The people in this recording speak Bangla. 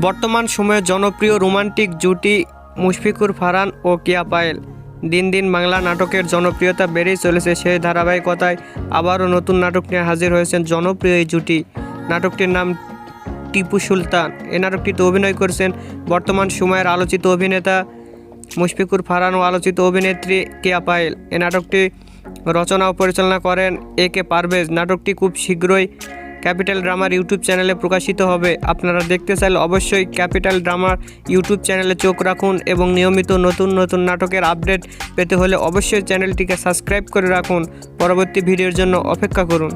বর্তমান সময়ে জনপ্রিয় রোমান্টিক জুটি মুশফিকুর ফারহান ও কেয়া পায়েল। দিন দিন বাংলা নাটকের জনপ্রিয়তা বেড়েই চলেছে। সেই ধারাবাহিকতায় আবারও নতুন নাটক নিয়ে হাজির হয়েছেন জনপ্রিয় এই জুটি। নাটকটির নাম টিপু সুলতান। এই নাটকটিতে অভিনয় করেছেন বর্তমান সময়ের আলোচিত অভিনেতা মুশফিকুর ফারহান ও আলোচিত অভিনেত্রী কেয়া পায়েল। এই নাটকটি রচনা ও পরিচালনা করেন AK পারভেজ। নাটকটি খুব শীঘ্রই ক্যাপিটাল ড্রামার ইউটিউব চ্যানেলে প্রকাশিত হবে। আপনারা দেখতে চাইলে অবশ্যই ক্যাপিটাল ড্রামার ইউটিউব চ্যানেলে চোখ রাখুন এবং নিয়মিত নতুন নতুন নাটকের আপডেট পেতে হলে অবশ্যই চ্যানেলটিকে সাবস্ক্রাইব করে রাখুন। পরবর্তী ভিডিওর জন্য অপেক্ষা করুন।